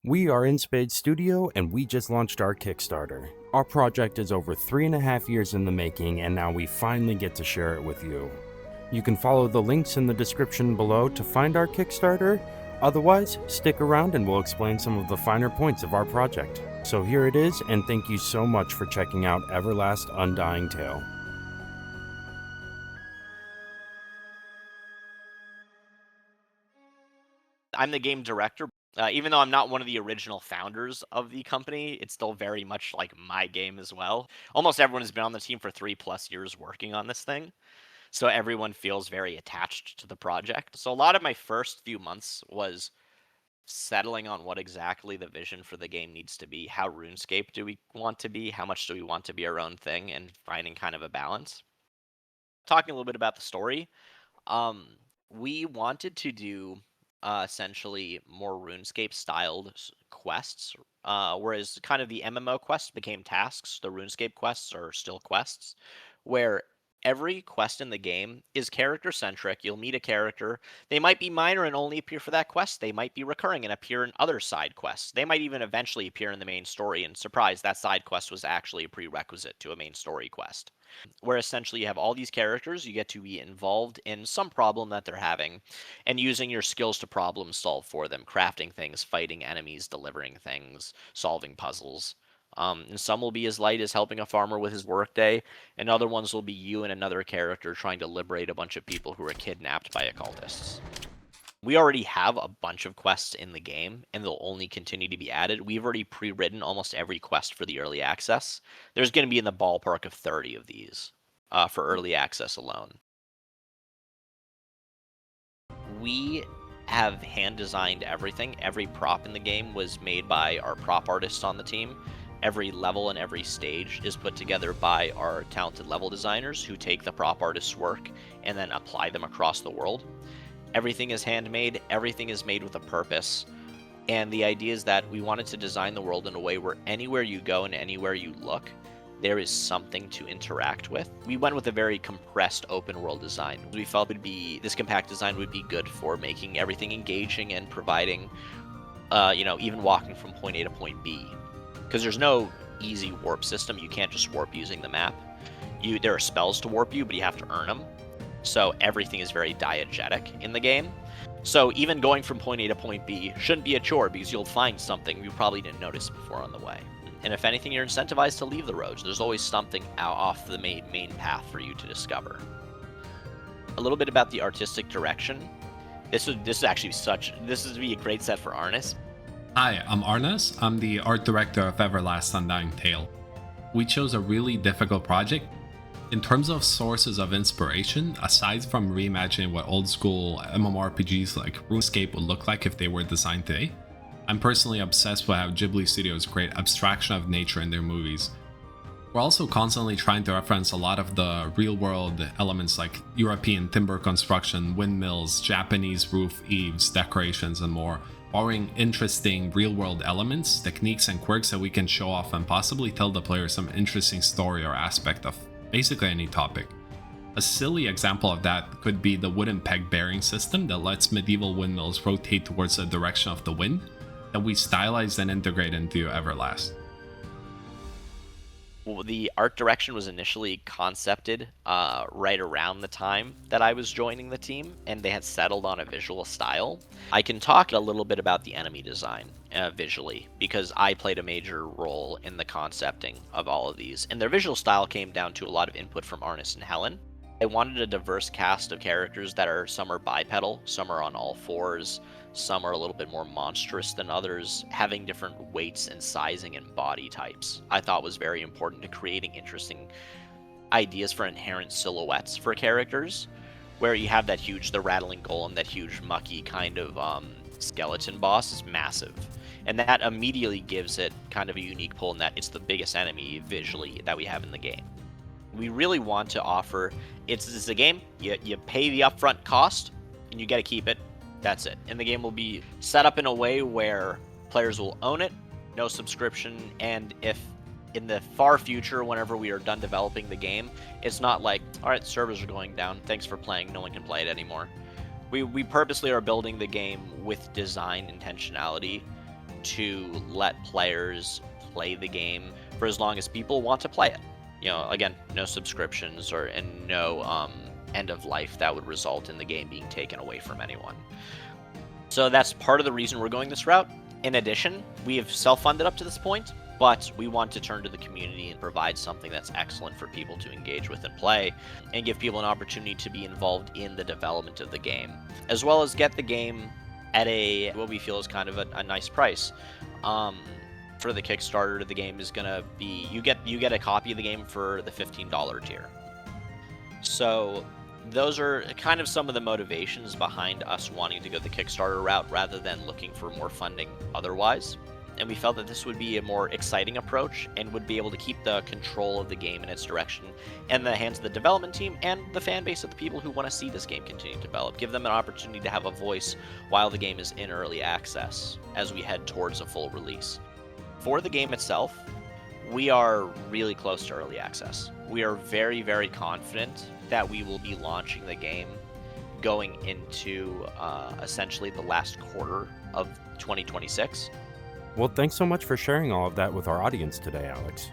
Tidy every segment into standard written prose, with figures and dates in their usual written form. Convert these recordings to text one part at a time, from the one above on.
We are In Spade Studio, and we just launched our Kickstarter. Our project is over 3.5 years in the making, and now we finally get to share it with you. You can follow the links in the description below to find our Kickstarter. Otherwise, stick around and we'll explain some of the finer points of our project. So here it is, and thank you so much for checking out Everlast Undying Tale. I'm the game director. Even though I'm not one of the original founders of the company, it's still very much like my game as well. Almost everyone has been on the team for 3+ years working on this thing. So everyone feels very attached to the project. So a lot of my first few months was settling on what exactly the vision for the game needs to be. How RuneScape do we want to be? How much do we want to be our own thing? And finding kind of a balance. Talking a little bit about the story. Um, we wanted to do essentially more RuneScape styled quests, whereas kind of the MMO quests became tasks. The RuneScape quests are still quests, where every quest in the game is character centric. You'll meet a character. They might be minor and only appear for that quest. They might be recurring and appear in other side quests. They might even eventually appear in the main story. And surprise, that side quest was actually a prerequisite to a main story quest, where essentially you have all these characters, you get to be involved in some problem that they're having, and using your skills to problem solve for them, crafting things, fighting enemies, delivering things, solving puzzles. And some will be as light as helping a farmer with his workday, and other ones will be you and another character trying to liberate a bunch of people who are kidnapped by occultists. We already have a bunch of quests in the game, and they'll only continue to be added. We've already pre-written almost every quest for the early access. There's going to be in the ballpark of 30 of these for early access alone. We have hand-designed everything. Every prop in the game was made by our prop artists on the team. Every level and every stage is put together by our talented level designers who take the prop artists' work and then apply them across the world. Everything is handmade, everything is made with a purpose. And the idea is that we wanted to design the world in a way where anywhere you go and anywhere you look, there is something to interact with. We went with a very compressed open world design. We felt this compact design would be good for making everything engaging and providing, even walking from point A to point B. Because there's no easy warp system. You can't just warp using the map. There are spells to warp you, but you have to earn them. So everything is very diegetic in the game. So even going from point A to point B shouldn't be a chore because you'll find something you probably didn't notice before on the way. And if anything, you're incentivized to leave the roads. There's always something out off the main path for you to discover. A little bit about the artistic direction. This would be a great set for Arnis. Hi, I'm Arnis. I'm the art director of Everlast Undying Tale. We chose a really difficult project. In terms of sources of inspiration, aside from reimagining what old school MMORPGs like RuneScape would look like if they were designed today, I'm personally obsessed with how Ghibli Studios create abstraction of nature in their movies. We're also constantly trying to reference a lot of the real-world elements like European timber construction, windmills, Japanese roof eaves, decorations, and more, borrowing interesting real-world elements, techniques, and quirks that we can show off and possibly tell the player some interesting story or aspect of basically any topic. A silly example of that could be the wooden peg bearing system that lets medieval windmills rotate towards the direction of the wind, that we stylized and integrate into Everlast. Well, the art direction was initially concepted right around the time that I was joining the team, and they had settled on a visual style. I can talk a little bit about the enemy design visually, because I played a major role in the concepting of all of these, and their visual style came down to a lot of input from Arnis and Helen. I wanted a diverse cast of characters that some are bipedal, some are on all fours, some are a little bit more monstrous than others, having different weights and sizing and body types. I thought was very important to creating interesting ideas for inherent silhouettes for characters, where you have the rattling golem, that huge mucky kind of skeleton boss is massive. And that immediately gives it kind of a unique pull in that it's the biggest enemy visually that we have in the game. We really want to offer, it's a game, you pay the upfront cost, and you get to keep it. That's it. And the game will be set up in a way where players will own it, no subscription, and if in the far future, whenever we are done developing the game, it's not like, all right, servers are going down, thanks for playing, no one can play it anymore. We purposely are building the game with design intentionality to let players play the game for as long as people want to play it. Again, no subscriptions and no end of life that would result in the game being taken away from anyone. So that's part of the reason we're going this route. In addition, we have self-funded up to this point, but we want to turn to the community and provide something that's excellent for people to engage with and play, and give people an opportunity to be involved in the development of the game, as well as get the game at what we feel is kind of a nice price. For the Kickstarter, the game is gonna be you get a copy of the game for the $15 tier. So those are kind of some of the motivations behind us wanting to go the Kickstarter route rather than looking for more funding otherwise. And we felt that this would be a more exciting approach and would be able to keep the control of the game in its direction in the hands of the development team and the fan base of the people who want to see this game continue to develop. Give them an opportunity to have a voice while the game is in early access as we head towards a full release. For the game itself, we are really close to early access. We are very, very confident that we will be launching the game going into essentially the last quarter of 2026. Well, thanks so much for sharing all of that with our audience today, Alex.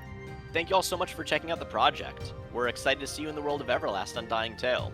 Thank you all so much for checking out the project. We're excited to see you in the world of Everlast Undying Tale.